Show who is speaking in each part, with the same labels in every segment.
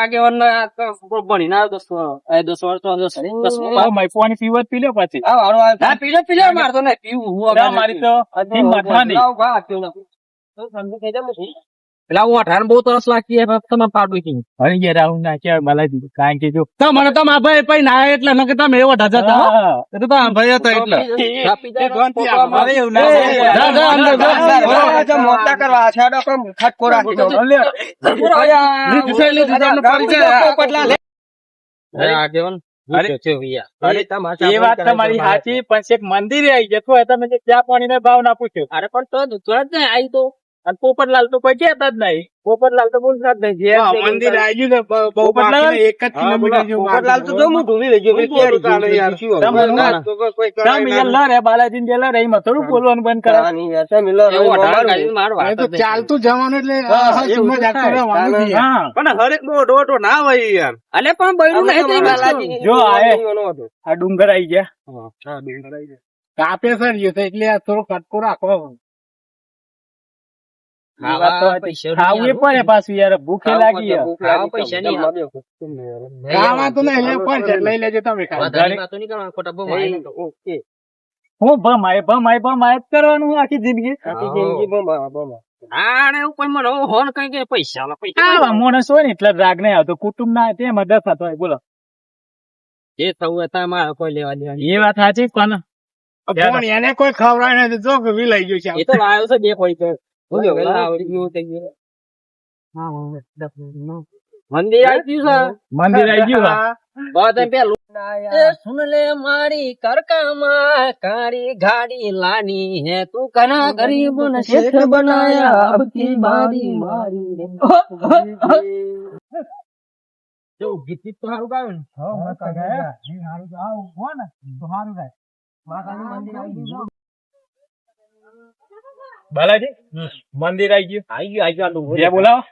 Speaker 1: આગેવાન ભણી ના 10 વર્ષ
Speaker 2: પાણી પીવત પી લો પછી
Speaker 1: પીલો મારતો નહીં પીવું હું
Speaker 2: મારી તો
Speaker 1: પેલા હું 18 બહુ તરસ લાગતી તમે પાડું છું
Speaker 2: હરી ગયા રાહુલ ના કે બાલાજી કારણ કે જો
Speaker 3: મને તો મારા ભાઈ પૈ ના એટલે નકર તમે એવો ઢાચા હતા એટલે તો આ ભાઈ હતા એટલે
Speaker 1: મોટા કરવા છે ખટકો રાખી દો
Speaker 2: એ વાત તમારી સાચી પણ એક મંદિર આવી જતો તમે ક્યાં પાણી નો ભાવ ના પૂછ્યો
Speaker 1: અરે પણ તો તુરંત ને આવી તો
Speaker 2: અને પોપટલાલ તો કોઈ કહેતા જ નહીં પોપટલાલ તો બોલતા જ નહીં
Speaker 3: મંદિર આવી ગયું ને પોપટલાલ એક જ કિલોમીટર
Speaker 1: પોપટલાલ તો જો હું ઢૂંઢી લઈ ગયો
Speaker 2: બાલાજી ને લડે એમાં થોડું બોલવાનું બંધ કરે
Speaker 3: ચાલતું જવાનું એટલે પણ હરેક નો ડોટો ના હોય યાર
Speaker 1: અલે પણ બૈરું નહીં
Speaker 2: જો આ ડુંગર આવી ગયા
Speaker 3: કાપે સર એટલે થોડો કટકો રાખવો
Speaker 2: ખાવું એ પડે પાછું યાર ભૂખે લાગી
Speaker 1: પૈસા નહીં
Speaker 3: ખાવા તો નહીં લઈ લેજો તમે
Speaker 2: હું ભમાય જ કરવાનું આખી જિંદગી
Speaker 1: હોન કઈ કે પૈસા
Speaker 2: માણસ હોય ને એટલે રાગ નહીં આવતો કુટુંબ ના તેમાં દસ થતો હોય બોલો
Speaker 1: જે થવું હતા મારે કોઈ લેવા દેવા
Speaker 2: એ વાત સાચી પણ
Speaker 3: એને કોઈ ખવડાય નથી જો વિલાઈ ગયું છે
Speaker 1: એ તો લાવ્યો છે બે કોઈ તો મંદિર આવી ગયું
Speaker 2: મંદિર આવી ગયું
Speaker 1: પેલું સુન લે મારી કરકામાં કાળી ગાડી લાની હે તું કના ગરીબ ને શેઠ બનાયા અબકી મારી મારી જો ગીત તો સારું ગાયું ને
Speaker 2: બાલાજી મંદિર આવી ગયું બોલાવો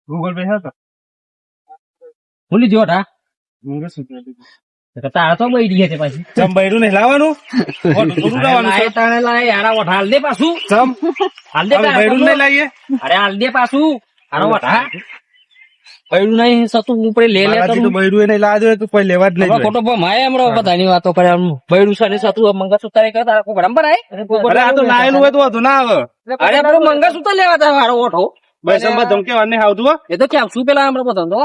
Speaker 3: ગૂગલ પે હતો
Speaker 1: ભૂલી જો ઠા તારા તો બઈ છે પાછી
Speaker 3: બૈરું નહીં લાવવાનું
Speaker 1: હાલ દે પાછું હાલ દે
Speaker 3: બૈરું નહીં લાવીએ
Speaker 1: અરે હાલ દે પાછું હારો વઠા બૈરું નહીં સતું ઉપડે લે લે
Speaker 3: બૈરું નહીં લાવજો તો કોઈ લેવા જ નહીં
Speaker 1: ખોટો માય હમણાં બધાની વાતો કરે બૈરું છે સતું મંગળસૂત્ર કરે તારા કોઈ બરાબર
Speaker 3: આ તો લાયેલું હોય તો વધુ ના આવે
Speaker 1: અરે પેલું મંગળસૂત્ર લેવા તા મારો ઓઠો
Speaker 3: ભાઈ સંબંધ ધમકે વાર નહીં આવતું
Speaker 1: એ તો ક્યાં શું પેલા હમણાં બધા તો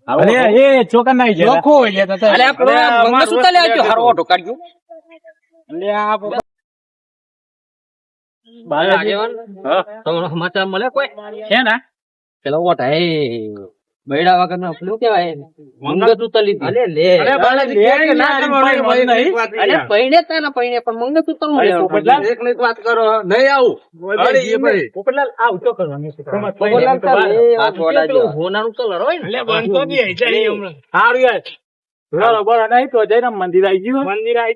Speaker 2: અરે એ ચોકન નાઈ જાય
Speaker 3: લખો હોય
Speaker 1: અરે મંગળસૂત્ર લેવા હારો ઓઠો કાઢજો તમારો સમાચાર મળે કોઈ
Speaker 2: છે ને
Speaker 1: પેલો ઓઠા બૈડા વગર નો પેલું કેવાય મંગળસૂત્ર લીધું અરે લે પૈણે તારા પૈણે પણ મંગળસૂત્ર નું
Speaker 3: એક ની વાત કરો નહીં આવું
Speaker 2: પોપટલાલ આવ તો કરવાનું
Speaker 1: હોનાનું કલર હોય ને
Speaker 2: સારું યાર બરોબર નહીં તો જઈને મંદિર આવી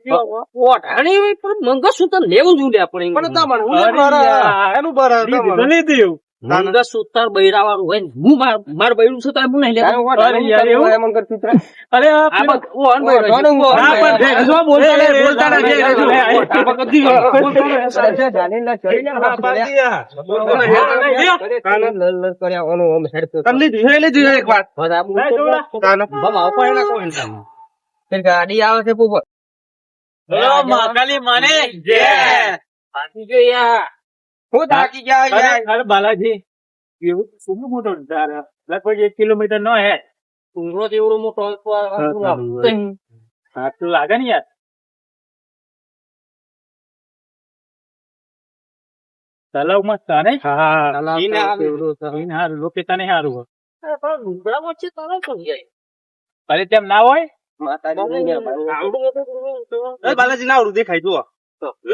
Speaker 2: ગયું
Speaker 1: ઓઠાણી મંગળસૂત્ર લેવું જોઈએ આપણે
Speaker 2: લીધું
Speaker 1: મંગળસૂત્ર બૈરા વાળું હોય ને હું માર બૈરું છું તારે નહીં લેતા ગાડી આવે છે
Speaker 2: બાલાજી એવું શું મોટો લગભગ 1 કિલોમીટર નો હે
Speaker 1: ડુંગરો જેવડો મોટો
Speaker 2: સાચું લાગે ને યાર તલાવ મસ્ત ને સારું લોકેશન સારું અરે તેમ ના હોય
Speaker 3: બાલાજી નાવડું દેખાય જુઓ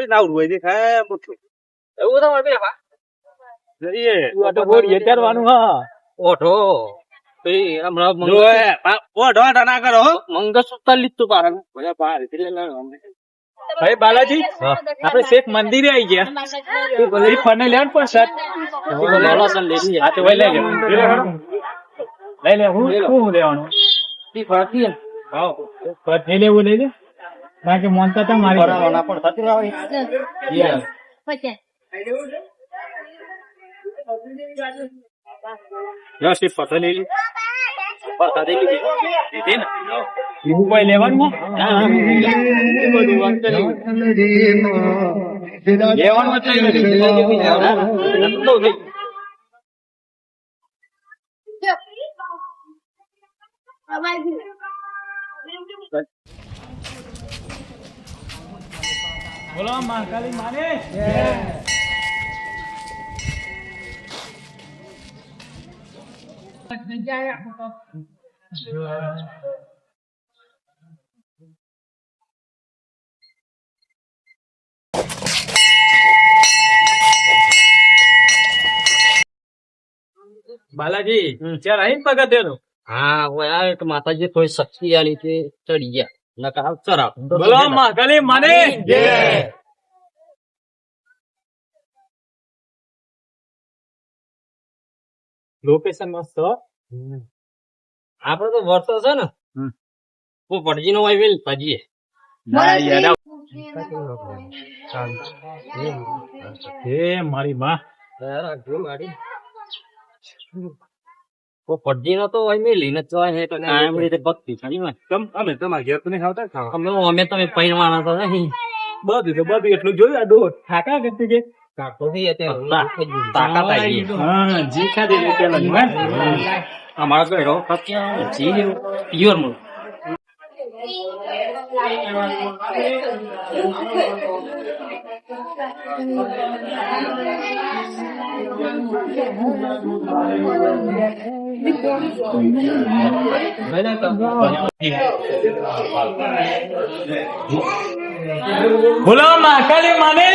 Speaker 3: નાવડું હોય દેખાય મોટું
Speaker 1: એવું તમારે
Speaker 3: મંગળસૂત્ર
Speaker 1: લીધું પારા
Speaker 3: બહાર
Speaker 2: ભાઈ બાલાજી આપણે શેખ મંદિરે આવી ગયા એ ફરને લેવાનું પણ સર હા તો ભાઈ લઈ લે હું લેવાનું હા ફર નહીં લેવું લઈ લે કારણ કે મોનતા હતા મારી કોઈ લેવાનું બોલો મહાકાલી માને બાલાજી ચાર આવીને પગત એનો
Speaker 1: હા ઓય આ એક માતાજી થોડી શક્તિ આલી તે ચડી ગયા નકા ચરાવ
Speaker 2: બોલો મહાકાલી માને લોકેશન મસ્ત
Speaker 1: આપડે તો વર્તો છે ને પડજી નો વાયવેલ પાજીએ
Speaker 2: હે મારી માં
Speaker 1: પડજી નો તો વાયમેલી ને ચોય હે તો આમ રીતે ભક્તિ ખરી માં
Speaker 2: તમ અમે તમારા ઘેર તો નહીં ખાવતા
Speaker 1: અમે તમે પૈણવાના તો નહીં
Speaker 2: બધું એટલું જોયું આ ડોર થાકા કરતી કે
Speaker 1: તાકાત આવી
Speaker 2: હા જી ખાધી એટલે પેલા
Speaker 1: અમારા ઘરો પ્યોર મૂળ
Speaker 2: બોલો મહાકાલી માને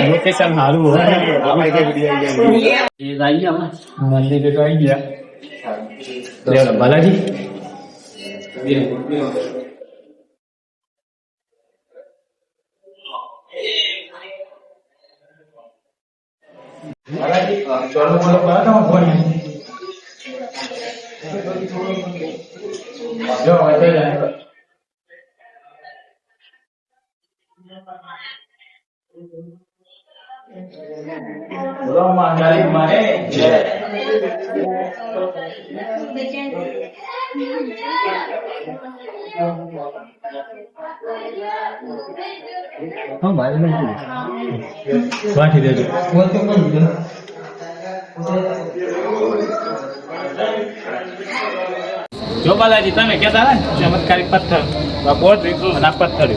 Speaker 2: લોકેશન સારું મંદિર તો આવી ગયા બાલાજી વાંચી દેજો જો બાલાજી તમે કેતા ને ચમત્કારી પથ્થર બહુ અને પથ્થર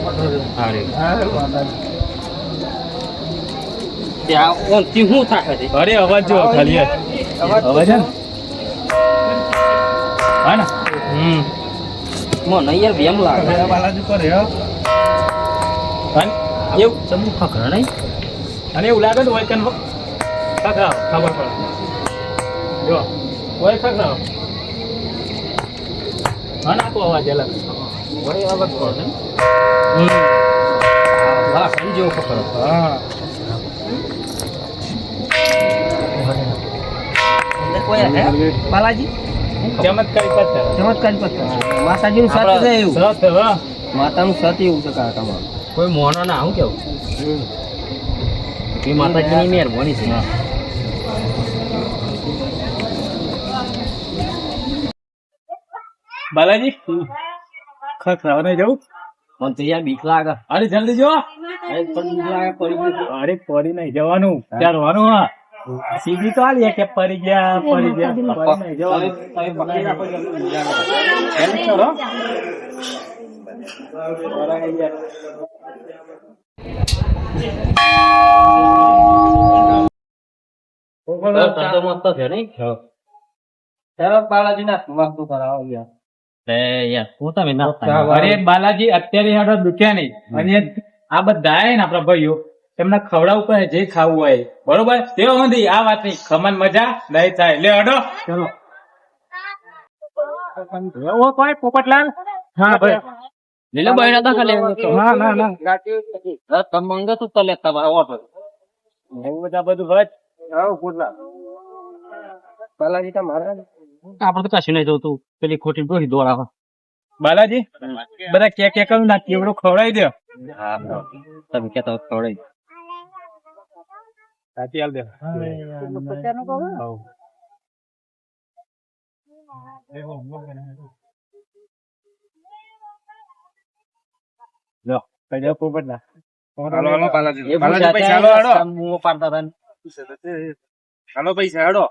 Speaker 1: ત્યાં શું થાય છે
Speaker 2: અરે અવાજ જો ખાલી અવાજ હે ને
Speaker 1: મને યાર વેમ લાગે
Speaker 3: બાલાજી પર
Speaker 1: એવું ચમુ ખખર નહીં
Speaker 2: અને એવું લાગે ને હોય કે ખખરાવ ખબર પડે જો હોય ખખરાવ હા ના તો અવાજ અલગ
Speaker 1: વળી અલગ પડે હા સમજો ખખર
Speaker 2: હા
Speaker 1: બાલાજી
Speaker 2: ચમત્કારી પથ્થર
Speaker 1: ચમત્કારી પથ્થર માતાજી નું સત છે એવું
Speaker 2: સત હા
Speaker 1: માતાનું સત એવું છે કાકામાં કોઈ મોનો ના હું કેવું એ માતાજીની મહેરબાની છે
Speaker 2: બાલાજી ખખરાવ નહીં જવું
Speaker 1: મને તો યાર બીક લાગે
Speaker 2: અરે જલ્દી જો
Speaker 1: અરે પણ બીક લાગે પડી ગયું
Speaker 2: અરે પડી નહીં જવાનું ચાલવાનું હા સીધી તો આલી કે પડી ગયા પડી નહીં જવાનું
Speaker 1: તમે પકડી રાખો
Speaker 2: એમ કરો
Speaker 1: મસ્ત છે નહીં બાલાજી ના વસ્તુ કરાવો યાર
Speaker 2: અરે બાલાજી અત્યારે હેડો દુખ્યા નહીં અને આ બધા ને આપડા ભાઈઓ એમને ખવડાવવું પડે જે ખાવું હોય બરોબર તેઓ નથી આ વાત ની ખમણ મજા નહીં થાય લે અડો ચલો એવો કોઈ પોપટલાલ હા ભાઈ
Speaker 1: લીલો બહેરા દાખલ લેવો તો
Speaker 3: ના ના ના
Speaker 1: તમે મંગો તો તલે તમારો ઓટો
Speaker 2: એવું બધા બધું હોય
Speaker 1: બાલાજી તા મારા
Speaker 3: આપડે તો કશું નહીં જોતું પેલી ખોટી ડોહી દોડાવે
Speaker 2: બાલાજી બધા કે કરું ના કેવડું ખવડાવી દો
Speaker 1: હા તમે કેતા થોડી
Speaker 2: સાચી હાલ દે લો કઈ દે પોપટ ના
Speaker 1: એ પૈસા હાલો
Speaker 2: હાલો પૈસા હાલો